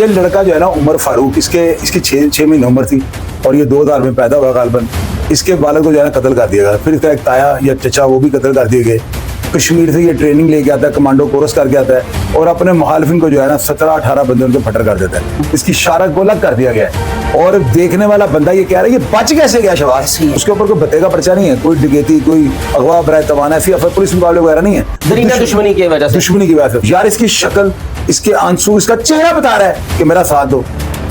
ये लड़का जो है ना उमर फारूक, इसकी 6 महीने उम्र थी और ये 2000 में पैदा हुआ गालबन। इसके बालक को जो है ना कत्ल कर दिया गया। फिर इसका एक ताया या चचा वो भी कत्ल कर दिए गए। कश्मीर से ये ट्रेनिंग लेके आता है, कमांडो कोर्स करके आता है और अपने मुखालिफिन को जो है ना 17-18 बंदे उनके फटर कर देता है। इसकी शारक को अलग कर दिया गया है और देखने वाला बंदा ये कह रहा है ये बच कैसे गया शबाज। उसके ऊपर कोई बत्ते का पर्चा नहीं है, कोई डकैती, कोई अगवा बराए तवाना, ऐसी पुलिस मुकाबले वगैरह नहीं है। दुश्मनी की वजह से यार इसकी शक्ल, इसके आंसू, इसका चेहरा बता रहा है कि मेरा साथ दो।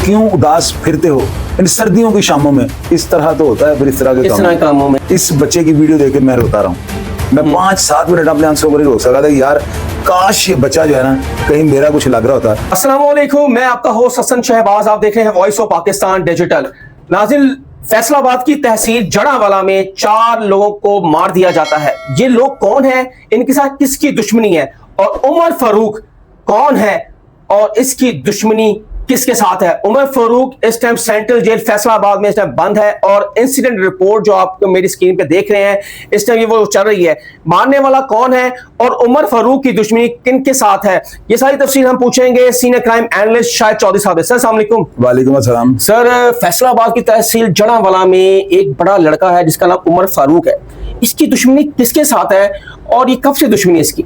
क्यों उदास फिरते हो इन सर्दियों की शामों में? इस तरह तो होता है फिर इस तरह के कामों में। इस बच्चे की वीडियो देख के मैं रोता रहा हूँ। मैं 5-7 मिनट अपने आंसुओं को नहीं रोक सका था। यार काश ये बच्चा जो है ना कहीं मेरा कुछ लग रहा होता। अस्सलाम वालेकुम, मैं आपका होस्ट हसन शहबाज, आप देख रहे हैं वॉइस ऑफ पाकिस्तान डिजिटल। नाज़िल, फैसलाबाद की तहसील जड़ावाला में 4 लोगों को मार दिया जाता है। ये लोग कौन है, इनके साथ किसकी दुश्मनी है और उमर फारूक कौन है और इसकी दुश्मनी किसके साथ है? उमर फारूक इस टाइम सेंट्रल जेल फैसलाबाद में इस टाइम बंद है और इंसिडेंट रिपोर्ट जो आप मेरी स्क्रीन पे देख रहे हैं इस टाइम ये वो चल रही है। मारने वाला कौन है और उमर फारूक की दुश्मनी किन के साथ है, ये सारी तफसील हम पूछेंगे senior crime analyst Shahid Chaudhary साहब से। अस्सलाम वालेकुम। वालेकुम अस्सलाम। सर, फैसलाबाद की तहसील जड़ावाला में एक बड़ा लड़का है जिसका नाम उमर फारूक है, इसकी दुश्मनी किसके साथ है और ये कब से दुश्मनी है इसकी?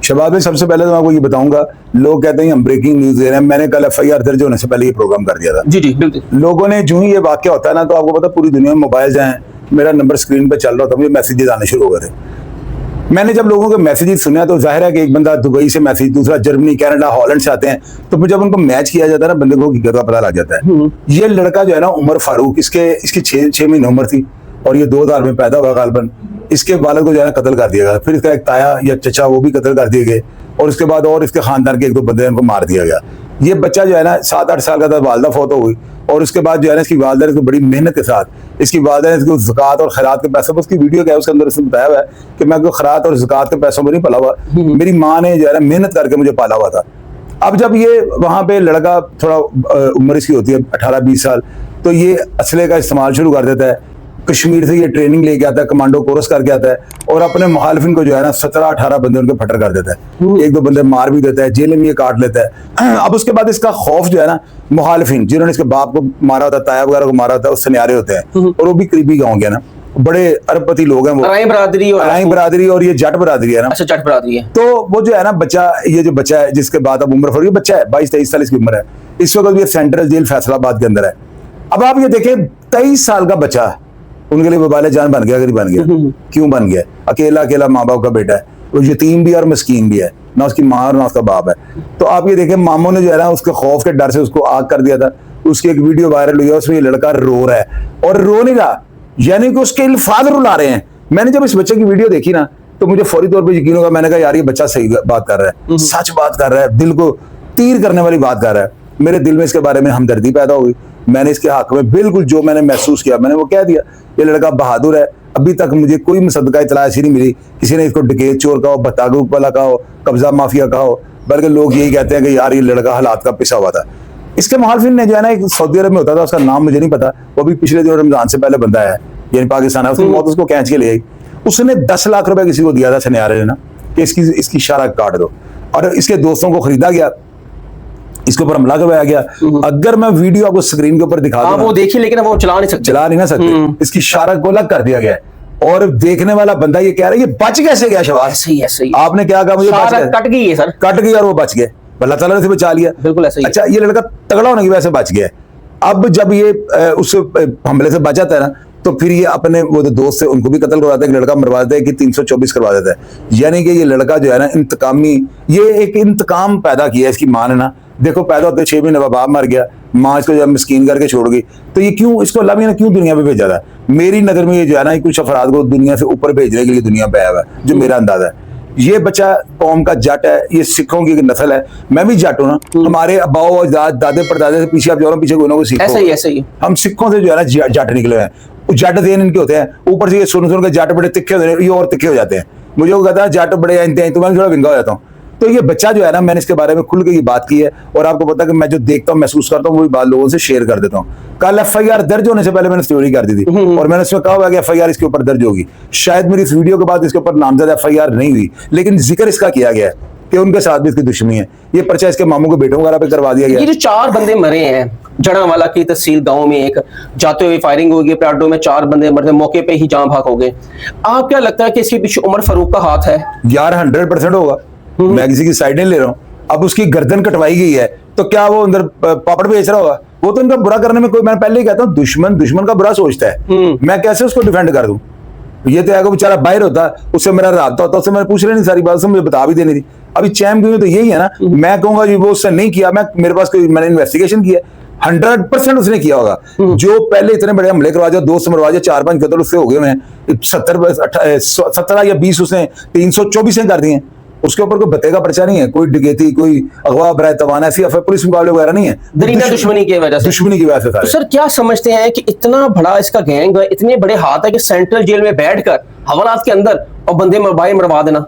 शबाब, सबसे पहले तो मैं आपको ये बताऊंगा, लोग कहते हैं हम ब्रेकिंग न्यूज दे रहे हैं। मैंने कल FIR दर्ज होने से पहले ये प्रोग्राम कर दिया था। जी जी बिल्कुल। लोगों ने जो ही ये वाक्य होता है ना, तो आपको पता पूरी दुनिया में मोबाइल जाए, मेरा नंबर स्क्रीन पे चल रहा था, मुझे मैसेजेस आने शुरू हो गए थे। मैंने जब लोगों के मैसेजेस सुना तो जाहिर है कि एक बंदा दुबई से मैसेज, दूसरा जर्मनी, कनाडा, हॉलैंड से आते हैं, तो फिर जब उनको मैच किया जाता है ना, बंदे को हकीकत का पता लग जाता है। ये लड़का जो है ना उमर फारूक, इसकी 6 महीने उम्र थी और ये 2000 में पैदा हुआ गालबन। इसके बालक को जो है ना कत्ल कर दिया गया। फिर इसका एक ताया या चचा वो भी कत्ल कर दिए गए और उसके बाद और इसके खानदान के 1-2 बंदे उनको मार दिया गया। ये बच्चा जो है ना 7-8 साल का था, वालदा फौत हो गई और उसके बाद जो है ना इसकी वालदा ने बड़ी मेहनत के साथ इसकी वालदा ने इसको ज़कात और खैरात के पैसों पर, उसकी वीडियो क्या है उसके अंदर इसने बताया हुआ है कि मैं खैरात और ज़कात के पैसों पर नहीं पला हुआ, मेरी माँ ने जो है ना मेहनत करके मुझे पाला हुआ था। अब जब ये वहाँ पे लड़का थोड़ा उम्र इसकी होती है 18-20 साल, तो ये असले का इस्तेमाल शुरू कर देता है। कश्मीर से ये ट्रेनिंग लेके आता है, कमांडो कोर्स करके आता है और अपने मुखालिफिन को जो है ना 17-18 बंदे उनके फटर कर देता है। 1-2 बंदे मार भी देता है, जेल में ये काट लेता है। अब उसके बाद इसका खौफ जो है ना, मुखालिफिन जिन्होंने इसके बाप को मारा होता है, ताया वगैरह को मारा होता है, उससे न्यारे होते हैं और वो भी करीबी गाँव के ना, बड़े अरबपति लोग हैं वो, राई बरादरी और ये जट बरादरी है ना। अच्छा, जट बरादरी है। तो वो जो है ना बच्चा, ये जो बच्चा है जिसके बाद अब उम्र फारूक बच्चा है 22-23 साल इसकी उम्र है, इस वक्त ये सेंट्रल जेल फैसलाबाद के अंदर है। अब आप ये देखें 23 साल का बच्चा उनके लिए वबाले जान बन गया। अगर बन गया, क्यों बन गया? अकेला माँ बाप का बेटा है, वो यतीम भी और मस्कीन भी है, ना उसकी माँ और ना उसका बाप है। तो आप ये देखें मामों ने जो है ना उसके खौफ के डर से उसको आग कर दिया था। उसकी एक वीडियो वायरल हुई है, उसमें ये लड़का रो रहा है और रो नहीं रहा, यानी कि उसके अल्फाज रुला रहे हैं। मैंने जब इस बच्चे की वीडियो देखी ना तो मुझे फौरी तौर पर यकीन होगा, मैंने कहा यार ये बच्चा सही बात कर रहा है, सच बात कर रहा है, दिल को तीर करने वाली बात कर रहा है। मेरे दिल में इसके बारे में हमदर्दी पैदा हुई। मैंने इसके हक में बिल्कुल जो मैंने महसूस किया मैंने वो कह दिया। ये लड़का बहादुर है। अभी तक मुझे कोई मुसद्दका इतला ऐसी नहीं मिली किसी ने इसको डकैत चोर कहो, बतागुक वाला कहो, कब्जा माफिया कहो, बल्कि लोग यही कहते हैं कि यार ये लड़का हालात का पिसा हुआ था। इसके मुखालिफिन ने जो है ना एक सऊदी अरब में होता था, उसका नाम मुझे नहीं पता, वो भी पिछले दिनों रमजान से पहले बंदा है, यानी पाकिस्तान है, उसकी मौत उसको खींच के ले आई। उसने 10 लाख रुपए किसी को दिया था सनियारे ने ना कि इसकी शारक काट दो, और इसके दोस्तों को खरीदा गया, इसके ऊपर हमला करवाया गया। अगर मैं वीडियो आपको स्क्रीन के ऊपर दिखा दूं, वो देखिए, लेकिन वो चला नहीं ना सकते। इसकी शारक को अलग कर दिया गया और देखने वाला बंदा ये कह रहा है ये बच कैसे गया शबाज। सही। आपने क्या कहा? मुझे कट गई है सर, कट गई और वो बच गए, अल्लाह ताला ने बचा लिया। बिल्कुल ऐसे ही। अच्छा, ये लड़का तगड़ा होने की वजह से बच गया। अब जब ये उस हमले से बच जाता है ना, तो फिर ये अपने वो दोस्त से उनको भी कत्ल करवाता है, लड़का मरवा देता है कि 324 करवा देता है। यानी कि ये लड़का जो है ना इंतकामी, ये एक इंतकाम पैदा किया इसकी माँ ने ना। देखो पैदा होते 6 महीने बाप मर गया, माँ इसको जब मिस्कीन करके छोड़ गई, तो ये क्यों, इसको अल्लाह ने क्यों दुनिया पे भेजा था? मेरी नजर में ये जो है ना कुछ अफराद को दुनिया से ऊपर भेजने के लिए दुनिया पे आया हुआ है, जो मेरा अंदाजा है। ये बच्चा कौम का जट है, ये सिखों की नस्ल है। मैं भी जट हूँ ना, हमारे अब्बाओ और दादे परदादे से पीछे आप जाओ पीछे कोई ना कोई सीखो। ऐसे ही हम सिखों से जो है ना जट निकले हैं। जट देन इनके होते हैं, ऊपर से ये सुन के जट बड़े तिखे होते हैं, ये और तिखे हो जाते हैं। मुझे वो कहता है जट बड़े आते हैं, तो मैं थोड़ा विंगा हो जाता हूँ। तो ये बच्चा जो है ना, मैंने इसके बारे में खुल के ये बात की है और आपको पता है कि मैं जो देखता हूँ महसूस करता हूँ वही बात लोगों से शेयर कर देता हूँ। कल FIR दर्ज होने से पहले मैंने स्टोरी कर दी थी और मैंने उसमें कहा हुआ कि FIR इसके ऊपर दर्ज होगी। शायद मेरी इस वीडियो के बाद इसके ऊपर नामजद FIR नहीं हुई, लेकिन जिक्र इसका किया गया है कि उनके साथ भी इसकी दुश्मनी है। ये पर्चा इसके मामू के बेटों वगैरह पे करवा दिया ये गया। जो 4 बंदे मरे हैं जड़ावाला की तहसील गांव में, एक जाते हुए फायरिंग हो गई, प्लाटो में 4 बंदे मरते, मौके पे ही जान भाग हो गए। आप क्या लगता है कि इसके पीछे उमर फारूक का हाथ है? यार 100% होगा, मैं किसी की साइड नहीं ले रहा हूँ। अब उसकी गर्दन कटवाई गई है तो क्या वो अंदर पापड़ बेच रहा होगा? वो तो इनका बुरा करने में कोई, मैं पहले ही कहता हूँ दुश्मन का बुरा सोचता है, मैं कैसे उसको डिफेंड कर दूं? ये तो अगर बेचारा बाहर होता, उससे मेरा राब्ता होता, उससे मैं पूछ रही नहीं सारी बात, उससे मुझे बता भी देनी थी। अभी चैम क्यों तो यही है ना, मैं कहूंगा जी वो उससे नहीं किया, मेरे पास कोई, मैंने इन्वेस्टिगेशन किया, 100% उसने किया होगा। जो पहले इतने बड़े हमले करवा दिया, 2 मरवा दिया, 4-5 कत्ल उससे हो गए हैं, 17 या 20 उसने 324 कर दिए। उसके ऊपर कोई भत्ते का पर्चा नहीं है, कोई डकैती, कोई अगवा बराए तवाना, ऐसी पुलिस मुकाबले वगैरह नहीं है, दरीना दुश्मनी की वजह से। दुश्मनी की वजह से। तो सर क्या समझते हैं कि इतना बड़ा इसका गैंग है, इतने बड़े हाथ है कि सेंट्रल जेल में बैठकर हवालात के अंदर और बंदे मरवा देना?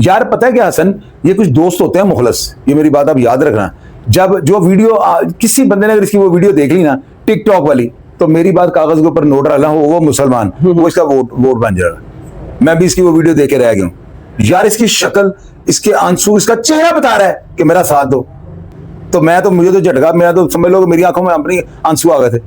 यार पता है क्या हसन, ये कुछ दोस्त होते हैं मुखलस, ये मेरी बात आप याद रखना। जब जो वीडियो किसी बंदे ने अगर इसकी वो वीडियो देख ली ना टिकटॉक वाली, तो मेरी बात कागज के ऊपर नोट डालना, वो मुसलमान, वो इसका वोट बन जाएगा। मैं भी इसकी वो वीडियो देख के रह गया हूँ। यार इसकी शक्ल, इसके आंसू, इसका चेहरा बता रहा है कि मेरा साथ दो। तो मुझे तो झटका, मेरा तो समझ लो मेरी आंखों में अपनी आंसू आ गए थे।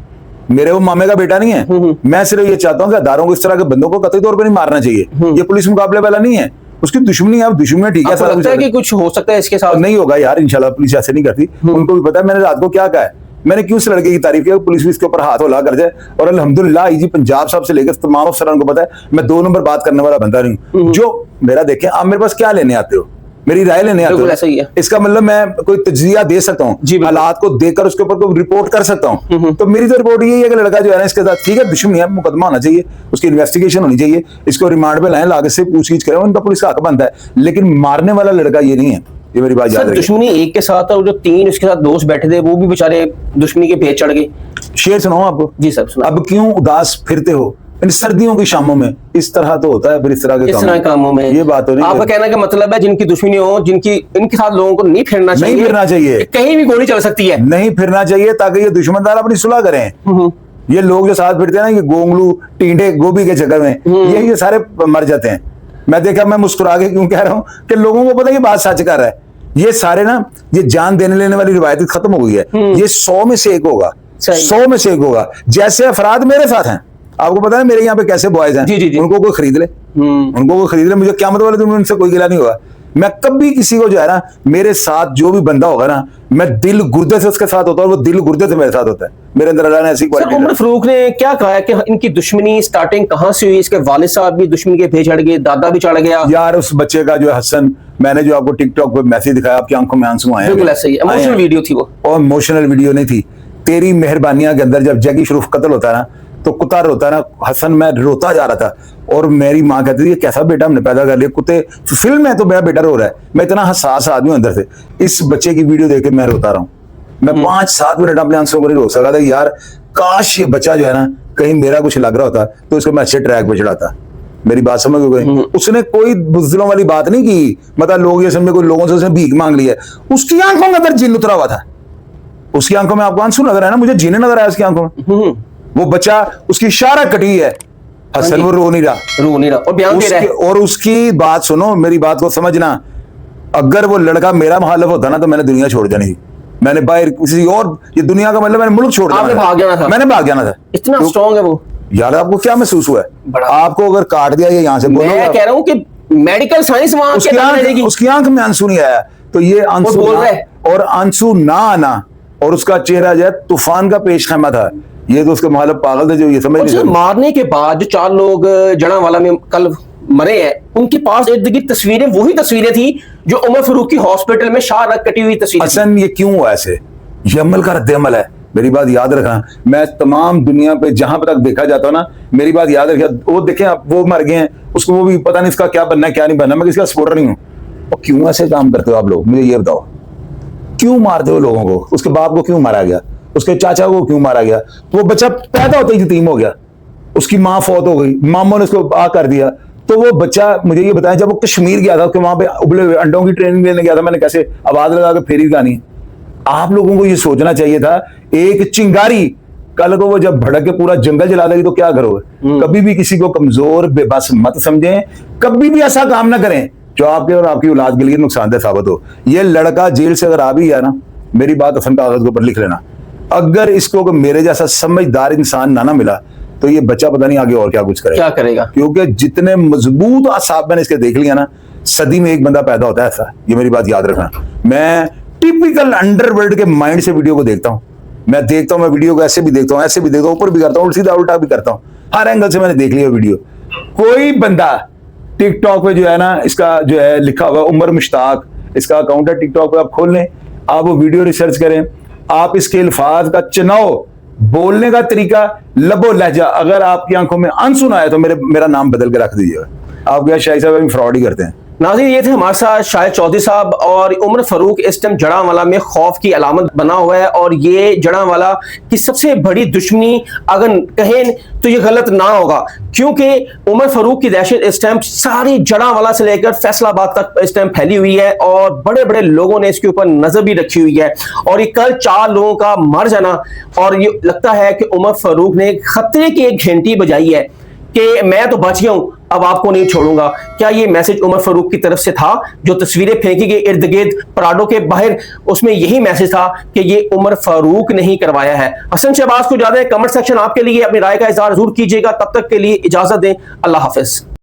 मेरे वो मामे का बेटा नहीं है, मैं सिर्फ ये चाहता हूँ कि अदारों को इस तरह के बंदों को कतई तौर पर नहीं मारना चाहिए। ये पुलिस मुकाबले वाला नहीं है, उसकी दुश्मनी है। अब दुश्मनी ठीक है, आपको लगता है कि कुछ हो सकता है इसके साथ? नहीं होगा यार, इंशाल्लाह पुलिस ऐसे नहीं करती। उनको भी पता है मैंने रात को क्या कहा है, मैंने क्यों इस लड़के की तारीफ किया, पुलिस भी इसके ऊपर हाथ होला कर जाए। और अल्हम्दुलिल्लाह जी पंजाब साहब से लेकर तमाम अफसरान को पता है, मैं 2 नंबर बात करने वाला बंदा नहीं। जो मेरा देखें, आप मेरे पास क्या लेने आते हो, मेरी राय लेने आते हो, ऐसा ही है। इसका मतलब मैं कोई तज्जिया दे सकता हूँ, हालात को देखकर उसके ऊपर कोई रिपोर्ट कर सकता हूँ। तो मेरी तो रिपोर्ट यही है कि लड़का जो है ना इसके साथ ठीक है, दुश्मनी है, मुकदमा होना चाहिए, उसकी इन्वेस्टिगेशन होनी चाहिए, इसको रिमांड पे लाएं, लागे से पूछगीछ करें, उनका पुलिस का हक बनता है। लेकिन मारने वाला लड़का ये नहीं है, ये मेरी बात याद रखिए। दुश्मनी एक के साथ है, और जो 3 उसके साथ दोस्त बैठे थे वो भी बेचारे दुश्मनी के भेद चढ़ गए। शेर सुनाऊं आपको? जी सर सुना। अब क्यों उदास फिरते हो इन सर्दियों की शामों में? इस तरह तो होता है फिर इस तरह के कामों में। ये बात तो नहीं। आपका कहने का मतलब है जिनकी दुश्मनी हो, इनके साथ लोगों को नहीं फिरना चाहिए, नहीं फिरना चाहिए, कहीं भी गोली चल सकती है, नहीं फिरना चाहिए, ताकि ये दुश्मनदार अपनी सुलह करें। ये लोग जो साथ फिरते हैं ना, ये गोंगलू टींडे गोभी के चक्कर में ये सारे मर जाते हैं। मैं मुस्कुरा के क्यों कह रहा हूँ कि लोगों को पता है ये बात सच कर रहा है। ये सारे ना, ये जान देने लेने वाली रिवायत खत्म हो गई है। ये 100 में से 1 होगा, 100 में से 1 होगा। जैसे अफराद मेरे साथ हैं, आपको पता है मेरे यहाँ पे कैसे बॉयज हैं, जी। उनको कोई खरीद ले, उनको कोई खरीद ले, मुझे क्या मतलब है, उनसे कोई गिला नहीं होगा। मैं कभी किसी को जो है ना, मेरे साथ जो भी बंदा होगा ना, मैं दिल गुर्दे से उसके साथ होता है और वो दिल गुर्दे से मेरे साथ होता है। मेरे अंदर अल्लाह ने ऐसी क्वालिटी। उमर फारूक ने क्या कहा है कि इनकी दुश्मनी स्टार्टिंग कहां से हुई? इसके वालिद साहब भी दुश्मनी के भेज चढ़ गए, दादा भी चढ़ गया। यार उस बच्चे का जो हसन, मैंने जो आपको टिकटॉक पे मैसेज दिखाया, आपकी आंखों में आंसू आए। बिल्कुल ऐसे ही इमोशनल वीडियो थी वो, और इमोशनल वीडियो नहीं थी। तेरी मेहरबानियां के अंदर जब जैकी श्रूफ कत्ल होता है ना, तो कुत्ता रोता है ना हसन, मैं रोता जा रहा था। और मेरी माँ कहती थी कैसा बेटा हमने पैदा कर लिया, कुत्ते फिल्म है तो मेरा बेटा रो रहा है। मैं इतना हसास आदमी हूं अंदर से, इस बच्चे की वीडियो देख के मैं रोता रहा हूँ। मैं 5-7 मिनट अपने आंसुओं को नहीं रोक सका था। यार काश ये बच्चा जो है ना, कहीं मेरा कुछ लग रहा होता तो उसको मैं अच्छे ट्रैक पे चढ़ाता। मेरी बात समझ गए? उसने कोई बुज़दिलों वाली बात नहीं की, मतलब लोग ये समझे कोई लोगों से उसने भीख मांग ली है। उसकी आंखों के अंदर जिन उतरा हुआ था, उसकी आंखों में आपको आंसू नजर आया ना, मुझे जीने नजर आया उसकी आंखों में। वो बच्चा, उसकी इशारा कटी है हसन, वो रो नहीं रहा और बयान दे रहा है। और उसकी बात सुनो, मेरी बात को समझना। अगर वो लड़का मेरा मुखालिफ होता ना, तो मैंने दुनिया छोड़ जानी थी। मैंने बाहर किसी और, ये दुनिया का मतलब मैंने मुल्क छोड़ दिया, आपने भाग जाना था। मैंने भाग जाना था। इतना स्ट्रॉन्ग है वो। यार आपको क्या महसूस हुआ है? आपको अगर काट दिया ये यहाँ से, मैं कह रहा हूँ कि मेडिकल साइंस वहां उसकी आंख में आंसू नहीं आया, तो ये आंसू और आंसू ना आना, और उसका चेहरा जो है तूफान का पेश खैमा था। ये तो उसके मुखालिफ पागल थे जो ये समझ नहीं सकते। मारने के बाद जो 4 लोग जड़ावाला में कल मरे हैं, उनके पास इर्द गिर्द तस्वीरें वही तस्वीरें थी जो उमर फारूक की हॉस्पिटल में शाह रख कटी हुई तस्वीर। हसन ये क्यों हुआ ऐसे? ये अमल का रद्द-ए-अमल है। मेरी बात याद रखना, मैं तमाम दुनिया पे जहां तक देखा जाता हूं ना, मेरी बात याद रखिए। वो देखें, वो मर गए हैं, उसको वो भी पता नहीं इसका क्या बनना है क्या नहीं बनना। मैं किसी का सपोर्टर नहीं हूँ। और क्यों ऐसे काम करते हो आप लोग, मुझे ये बताओ, क्यों मारते हो लोगों को? उसके बाप को क्यों मारा गया? उसके चाचा को क्यों मारा गया? वो बच्चा पैदा होते ही यतीम हो गया, उसकी माँ फौत हो गई, मामों ने उसको आ कर दिया। तो वो बच्चा, मुझे ये बताया, जब वो कश्मीर गया था, वहां पे उबले हुए अंडों की ट्रेनिंग लेने गया था, मैंने कैसे आवाज लगा के फेरी गानी। आप लोगों को ये सोचना चाहिए था, एक चिंगारी कल को वो जब भड़क के पूरा जंगल जला देगी तो क्या करोगे? कभी भी किसी को कमजोर बेबस मत समझें, कभी भी ऐसा काम ना करें। जो आपके और आपकी औलाद के लिए नुकसानदेह साबित हो। ये लड़का जेल से अगर आ भी गया ना, मेरी बात हसन कागज के ऊपर लिख लेना, अगर इसको मेरे जैसा समझदार इंसान ना मिला तो ये बच्चा पता नहीं आगे और क्या कुछ करेगा, क्या करेगा। क्योंकि जितने मजबूत आसाब मैंने इसके देख लिया ना, सदी में एक बंदा पैदा होता है ऐसा, ये मेरी बात याद रखना। मैं टिपिकल अंडरवर्ल्ड के माइंड से वीडियो को देखता हूँ, मैं वीडियो को ऐसे भी देखता हूँ, ऐसे भी देखता हूँ, ऊपर भी करता हूँ, सीधा उल्टा भी करता हूँ, हर एंगल से मैंने देख लिया वीडियो। कोई बंदा टिकटॉक पे जो है ना, इसका जो है लिखा हुआ उमर मुश्ताक, इसका अकाउंट है टिकटॉक पे, आप खोल लें, आप वो वीडियो रिसर्च करें, आप इसके अल्फाज का चुनाव, बोलने का तरीका, लबो लहजा, अगर आपकी आंखों में अनसुन आया तो मेरा नाम बदल के रख दीजिएगा। आप क्या शाही साहब फ्रॉड ही करते हैं। नाज़रीन, ये थे हमारे साथ शाहिद चौधरी साहब, और उमर फारूक इस टाइम जड़ांवाला में खौफ की अलामत बना हुआ है, और ये जड़ांवाला की सबसे बड़ी दुश्मनी अगर कहें तो ये गलत ना होगा, क्योंकि उमर फारूक की दहशत इस टाइम सारी जड़ांवाला से लेकर फैसलाबाद तक इस टाइम फैली हुई है, और बड़े बड़े लोगों ने इसके ऊपर नजर भी रखी हुई है। और ये कल 4 लोगों का मर जाना, और ये लगता है कि उमर फारूक ने खतरे की एक घंटी बजाई है कि मैं तो बच गया हूं, अब आपको नहीं छोड़ूंगा। क्या ये मैसेज उमर फारूक की तरफ से था? जो तस्वीरें फेंकी गई इर्द गिर्द पराडो के बाहर, उसमें यही मैसेज था कि ये उमर फारूक ने ही करवाया है। हसन शहबाज को ज्यादा कमेंट सेक्शन आपके लिए अपनी राय का इजहार जरूर कीजिएगा। तब तक के लिए इजाजत दें, अल्लाह हाफिज।